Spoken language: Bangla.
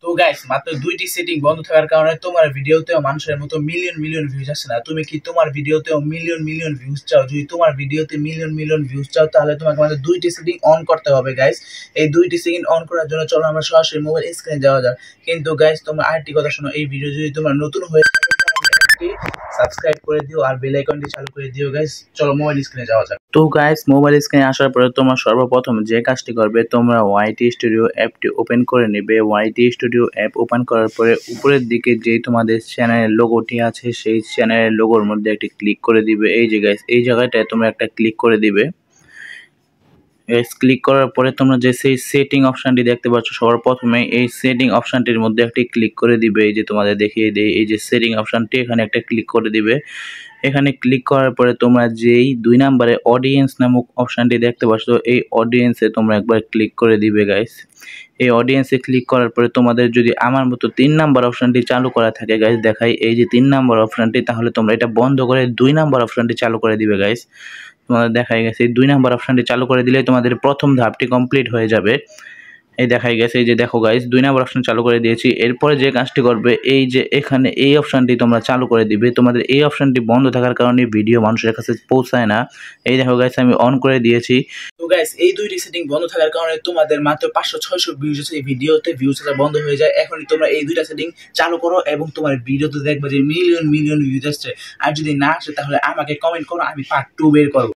তো গাইস মাত্র দুইটি সেটিং বন্ধ থাকার কারণে তোমার ভিডিওতেও মানুষের মতো মিলিয়ন মিলিয়ন ভিউজ আসছে না। তুমি কি তোমার ভিডিওতেও মিলিয়ন মিলিয়ন ভিউজ চাও? যদি তোমার ভিডিওতে মিলিয়ন মিলিয়ন ভিউজ চাও তাহলে তোমাকে মাত্র দুইটি সেটিং অন করতে হবে গাইস। এই দুইটি সেটিং অন করার জন্য চলো আমরা সরাসরি মোবাইল স্ক্রিনে যাওয়া যাক। কিন্তু গাইস তোমরা আরেকটি কথা শোনো, এই ভিডিও যদি তোমরা নতুন হয়ে সাবস্ক্রাইব করে দিও আর বেল আইকনটি চালু করে দিও গাইস। চলো মোবাইল স্ক্রিনে যাওয়া যাক। তো গাইস মোবাইল স্ক্রিনে আসার পরে তোমরা সর্বপ্রথম যে কাজটি করবে, তোমরা ওয়াইটি স্টুডিও অ্যাপটি ওপেন করে নেবে। ওয়াইটি স্টুডিও অ্যাপ ওপেন করার পরে উপরের দিকে যে তোমাদের চ্যানেলের লোগোটি আছে সেই চ্যানেলের লোগোর মধ্যে একটি ক্লিক করে দিবে। এই যে গাইস এই জায়গাটায় তোমরা একটা ক্লিক করে দিবে। ক্লিক করার পরে তোমরা যে সেই সেটিং অপশনটি দেখতে পাচ্ছ, সবার প্রথমে এই সেটিং অপশনটির মধ্যে একটি ক্লিক করে দিবে। এই যে তোমাদের দেখিয়ে দেই, এই যে সেটিং অপশনটি এখানে একটা ক্লিক করে দিবে। এখানে ক্লিক করার পরে তোমরা যেই 2 নম্বরে অডিয়েন্স নামক অপশনটি দেখতে পাচ্ছ, এই অডিয়েন্সে তোমরা একবার ক্লিক করে দিবে গাইস। এই অডিয়েন্সে ক্লিক করার পরে তোমাদের যদি আমার মতো 3 নাম্বার অপশনটি চালু করা থাকে গাইস, দেখাই এই যে 3 নাম্বার অপশনটি, তাহলে তোমরা এটা বন্ধ করে 2 নাম্বার অপশনটি চালু করে দিবে গাইস। তোমাদের দেখাই গেছে এই 2 নাম্বার অপশনটি চালু করে দিলে তোমাদের প্রথম ধাপটি কমপ্লিট হয়ে যাবে। এই দেখাই গেছে, এই যে দেখো গাইস 2 নাম্বার অপশন চালু করে দিয়েছি। এরপরে যে কাজটি করবে, এই যে এখানে এই অপশনটি তোমরা চালু করে দিবে। তোমাদের এই অপশনটি বন্ধ থাকার কারণে ভিডিও মানুষের কাছে পৌঁছায় না। এই দেখো গাইস আমি অন করে দিয়েছি। তো গাইস এই দুইটি সেটিং বন্ধ থাকার কারণে তোমাদের মাত্র 500-600 ভিউজ আছে, এই ভিডিওতে ভিউজ আসা বন্ধ হয়ে যায়। এখনই তোমরা এই দুইটা সেটিং চালু করো এবং তোমার ভিডিওতে দেখবে যে মিলিয়ন মিলিয়ন ভিউজ আসছে। আর যদি না আসে তাহলে আমাকে কমেন্ট করো, আমি পার্ট 2 বের করব।